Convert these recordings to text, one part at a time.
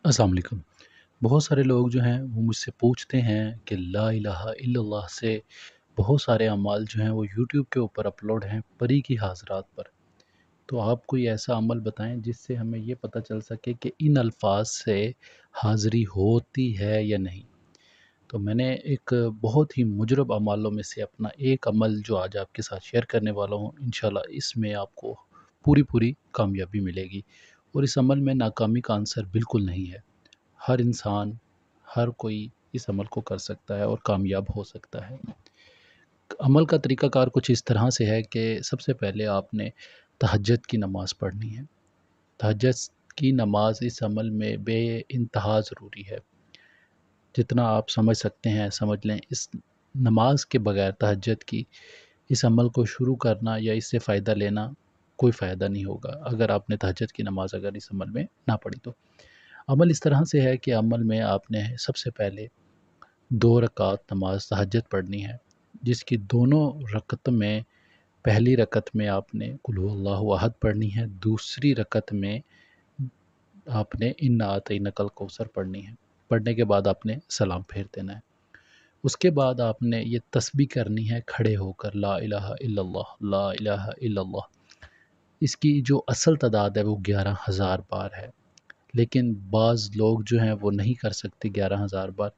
अस्सलाम वालेकुम। बहुत सारे लोग जो हैं वो मुझसे पूछते हैं कि ला इलाहा इल्लल्लाह से बहुत सारे अमाल जो हैं वो यूट्यूब के ऊपर अपलोड हैं परी की हाज़रात पर। तो आप कोई ऐसा अमल बताएँ जिससे हमें ये पता चल सके कि इन अल्फ़ाज़ से हाज़िरी होती है या नहीं? तो मैंने एक बहुत ही मुजरब अमालों में से अपना एक अमल जो आज आपके साथ शेयर करने वाला हूँ, इंशाल्लाह इसमें आपको पूरी-पूरी कामयाबी मिलेगी और इस अमल में नाकामी का आंसर बिल्कुल नहीं है। हर इंसान, हर कोई इस अमल को कर सकता है और कामयाब हो सकता है। अमल का तरीक़ाकार कुछ इस तरह से है कि सबसे पहले आपने तहज्जुद की नमाज़ पढ़नी है। तहज्जुद की नमाज़ इस अमल में बेइंतहा ज़रूरी है। जितना आप समझ सकते हैं समझ लें। इस नमाज़ के बगैर तहज्जुद की इस अमल को शुरू करना या इससे फ़ायदा लेना कोई फ़ायदा नहीं होगा, अगर आपने तहज्जुद की नमाज़ अगर इस अमल में ना पढ़ी तो। अमल इस तरह से है कि अमल में आपने सबसे पहले 2 रकात नमाज़ तहज्जुद पढ़नी है, जिसकी दोनों रकत में पहली रकत में आपने कुल हुवल्लाहु अहद पढ़नी है, दूसरी रकत में आपने इन्ना अतैनाकल कौसर पढ़नी है। पढ़ने के बाद आपने सलाम फेर देना है। उसके बाद आपने ये तस्बीह करनी है खड़े होकर ला इलाहा इल्लल्लाह, ला इलाहा इल्लल्लाह। इसकी जो असल तादाद है वो 11,000 बार है। लेकिन बाज़ लोग जो हैं वो नहीं कर सकते 11,000 बार,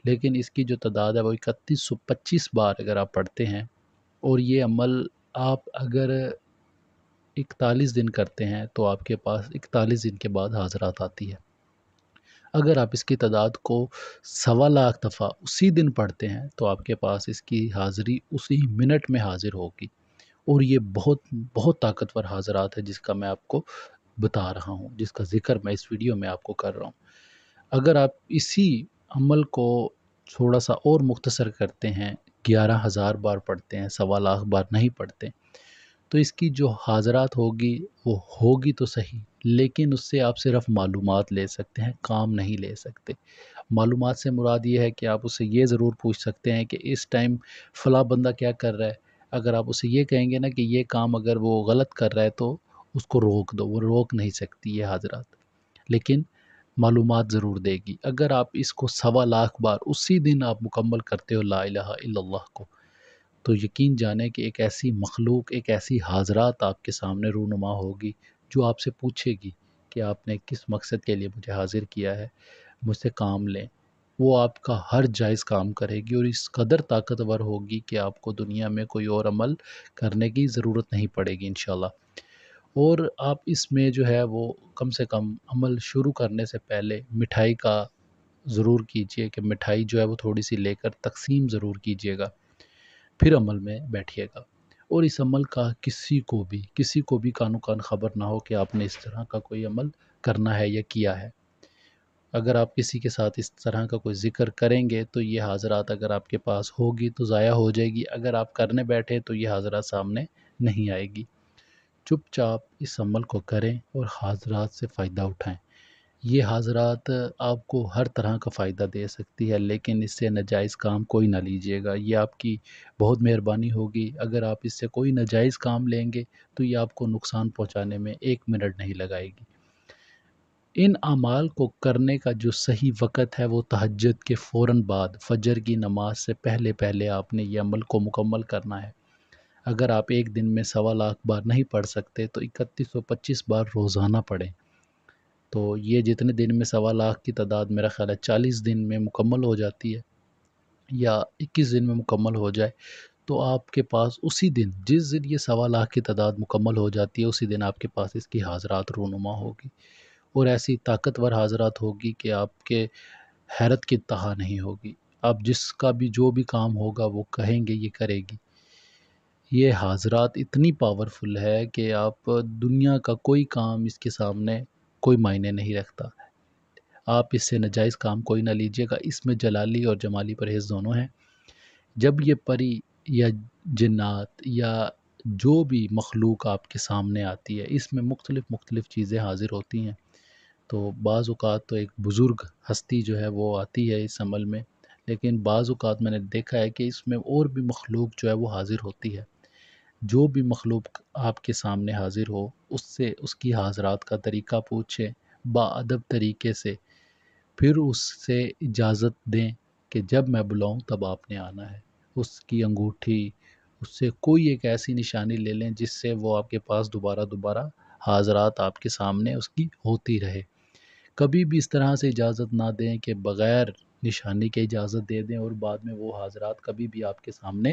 लेकिन इसकी जो तादाद है वो 3125 बार अगर आप पढ़ते हैं और ये अमल आप अगर 41 दिन करते हैं तो आपके पास 41 दिन के बाद हाज़रात आती है। अगर आप इसकी तादाद को सवा लाख दफ़ा उसी दिन पढ़ते हैं तो आपके पास इसकी हाज़िरी उसी मिनट में हाज़िर होगी और ये बहुत बहुत ताकतवर हाज़रात है जिसका मैं आपको बता रहा हूँ, जिसका ज़िक्र मैं इस वीडियो में आपको कर रहा हूँ। अगर आप इसी अमल को थोड़ा-सा और मुख्तसर करते हैं, 11,000 बार पढ़ते हैं, सवा लाख बार नहीं पढ़ते, तो इसकी जो हाज़रात होगी, वो होगी तो सही, लेकिन उससे आप सिर्फ़ मालूमात ले सकते हैं, काम नहीं ले सकते। मालूमात से मुराद ये है कि आप उससे ये ज़रूर पूछ सकते हैं कि इस टाइम फ़लाँ बंदा क्या कर रहा है? अगर आप उसे ये कहेंगे ना कि ये काम अगर वो गलत कर रहा है तो उसको रोक दो, वो रोक नहीं सकती ये हाज़रात। लेकिन मालूमात ज़रूर देगी। अगर आप इसको सवा लाख बार उसी दिन आप मुकम्मल करते हो ला इलाहा इल्लल्लाह को, तो यकीन जानें कि एक ऐसी मखलूक, एक ऐसी हाज़रात आपके सामने रूनुमा होगी, जो आपसे पूछेगी कि आपने किस मकसद के लिए मुझे हाज़िर किया है, मुझसे काम लें। वो आपका हर जायज़ काम करेगी और इस कदर ताकतवर होगी कि आपको दुनिया में कोई और अमल करने की ज़रूरत नहीं पड़ेगी इंशाअल्लाह। और आप इसमें जो है वो कम से कम अमल शुरू करने से पहले मिठाई का ज़रूर कीजिए कि मिठाई जो है वो थोड़ी-सी लेकर तक़सीम ज़रूर कीजिएगा, फिर अमल में बैठिएगा। और इस अमल का किसी को भी कानो-कान ख़बर ना हो कि आपने इस तरह का कोई अमल करना है या किया है। अगर आप किसी के साथ इस तरह का कोई ज़िक्र करेंगे तो ये हाज़रात अगर आपके पास होगी तो ज़ाया हो जाएगी, अगर आप करने बैठे तो ये हाज़रात सामने नहीं आएगी। चुपचाप इस अमल को करें और हाज़रात से फ़ायदा उठाएँ। ये हाज़रात आपको हर तरह का फ़ायदा दे सकती है, लेकिन इससे नाजायज़ काम कोई ना लीजिएगा। ये आपकी बहुत मेहरबानी होगी। अगर आप इससे कोई नाजायज़ काम लेंगे, तो ये आपको नुकसान पहुँचाने में 1 मिनट नहीं लगाएगी। इन अमाल को करने का जो सही वक़्त है, वो तहज्जुद के फ़ौरन बाद, फ़जर की नमाज़ से पहले-पहले आपने ये अमल को मुकम्मल करना है। अगर आप एक दिन में सवा लाख बार नहीं पढ़ सकते, तो 3125 बार रोज़ाना पढ़ें। तो ये जितने दिन में सवा लाख की तादाद मेरा ख़्याल है 40 दिन में मुकम्मल हो जाती है या 21 दिन में मुकम्मल हो जाए, तो आपके पास उसी दिन जिस दिन ये सवा लाख की तादाद मुकम्मल हो जाती है, उसी दिन आपके पास इसकी हाज़रात रूनुमा होगी और ऐसी ताकतवर हाज़रात होगी कि आपके हैरत की इंतहा नहीं होगी। आप जिसका भी जो भी काम होगा वो कहेंगे ये करेगी। ये हाज़रात इतनी पावरफुल है कि आप दुनिया का कोई काम इसके सामने कोई मायने नहीं रखता। आप इससे नाजायज़ काम कोई ना लीजिएगा, इसमें जलाली और जमाली परहेज़ दोनों हैं। जब ये परी या जिन्नात या जो भी मखलूक आपके सामने आती है, इसमें मुख्तलिफ़ चीज़ें हाज़िर होती हैं। तो बाज़ औक़ात तो एक बुज़ुर्ग हस्ती जो है वो आती है इस अमल में, लेकिन बाज़ औक़ात मैंने देखा है कि इसमें और भी मखलूक जो है वो हाज़िर होती है। जो भी मखलूक आपके सामने हाज़िर हो, उससे उसकी हाज़रात का तरीक़ा पूछें, बाअदब तरीके से। پھر اس سے اجازت دیں کہ جب میں بلاؤں تب آپ نے آنا ہے۔ اس کی انگوٹھی، اس سے کوئی ایک ایسی نشانی لے لیں جس سے وہ آپ کے پاس دوبارہ دوبارہ حاضرات آپ کے سامنے اس کی ہوتی رہے۔ کبھی بھی اس طرح سے اجازت نہ دیں کہ بغیر نشانی کے اجازت دے دیں اور بعد میں وہ حاضرات کبھی بھی آپ کے سامنے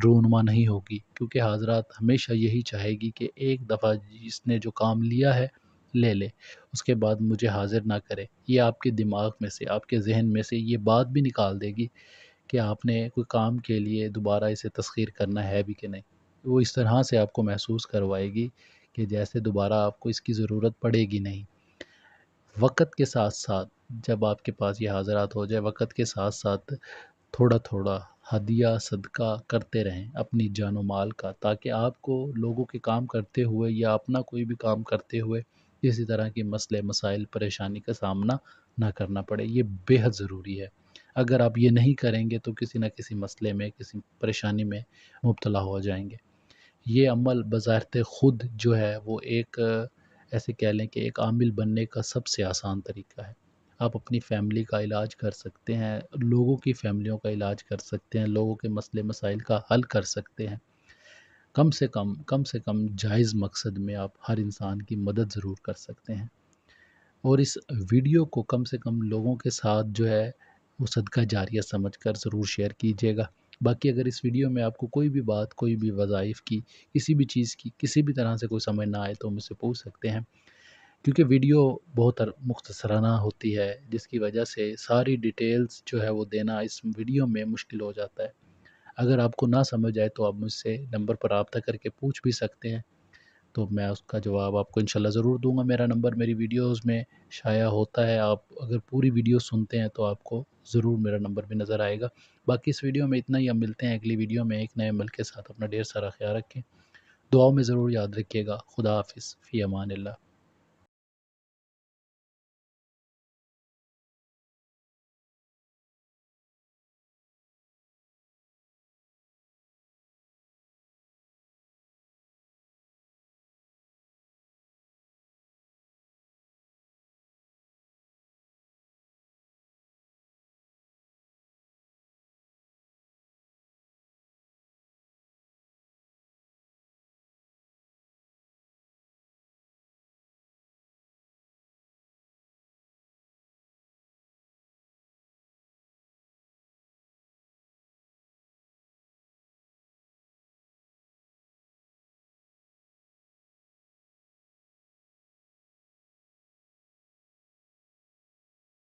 رونما نہیں ہوگی، کیونکہ حاضرات ہمیشہ یہی چاہے گی کہ ایک دفعہ جس نے جو کام لیا ہے لے لے، اس کے بعد مجھے حاضر نہ کرے۔ یہ آپ کے دماغ میں سے، آپ کے ذہن میں سے یہ بات بھی نکال دے گی کہ آپ نے کوئی کام کے لیے دوبارہ اسے تسخیر کرنا ہے بھی کہ نہیں۔ وہ اس طرح سے آپ کو محسوس کروائے گی کہ جیسے دوبارہ آپ کو اس کی ضرورت پڑے گی نہیں۔ وقت کے ساتھ ساتھ جب آپ کے پاس یہ حاضرات ہو جائے، وقت کے ساتھ ساتھ تھوڑا تھوڑا ہدیہ صدقہ کرتے رہیں اپنی جان و مال کا، تاکہ آپ کو لوگوں کے کام کرتے ہوئے یا اپنا کوئی بھی کام کرتے ہوئے کسی طرح کی مسئلے مسائل پریشانی کا سامنا نہ کرنا پڑے۔ یہ بے حد ضروری ہے۔ اگر آپ یہ نہیں کریں گے تو کسی نہ کسی مسئلے میں، کسی پریشانی میں مبتلا ہو جائیں گے۔ یہ عمل بذات خود جو ہے وہ ایک ایسے کہہ لیں کہ ایک عامل بننے کا سب سے آسان طریقہ ہے۔ آپ اپنی فیملی کا علاج کر سکتے ہیں، لوگوں کی فیملیوں کا علاج کر سکتے ہیں، لوگوں کے مسئلے مسائل کا حل کر سکتے ہیں۔ کم سے کم جائز مقصد میں آپ ہر انسان کی مدد ضرور کر سکتے ہیں۔ اور اس ویڈیو کو کم سے کم لوگوں کے ساتھ جو ہے وہ صدقہ جاریہ سمجھ کر ضرور شیئر کیجیے گا۔ باقی اگر اس ویڈیو میں آپ کو کوئی بھی بات، کوئی بھی وظائف کی، کسی بھی چیز کی کسی بھی طرح سے کوئی سمجھ نہ آئے تو مجھ سے پوچھ سکتے ہیں، کیونکہ ویڈیو بہت مختصرانہ ہوتی ہے، جس کی وجہ سے ساری ڈیٹیلز جو ہے وہ دینا اس ویڈیو میں مشکل ہو جاتا ہے۔ اگر آپ کو نہ سمجھ آئے تو آپ مجھ سے نمبر پر رابطہ کر کے پوچھ بھی سکتے ہیں، تو میں اس کا جواب آپ کو انشاءاللہ ضرور دوں گا۔ میرا نمبر میری ویڈیوز میں شائع ہوتا ہے، آپ اگر پوری ویڈیو سنتے ہیں تو آپ کو ضرور میرا نمبر بھی نظر آئے گا۔ باقی اس ویڈیو میں اتنا ہی، ہم ملتے ہیں اگلی ویڈیو میں ایک نئے عمل کے ساتھ۔ اپنا ڈھیر سارا خیال رکھیں، دعاؤں میں ضرور یاد رکھیے گا۔ خدا حافظ، فی امان اللہ۔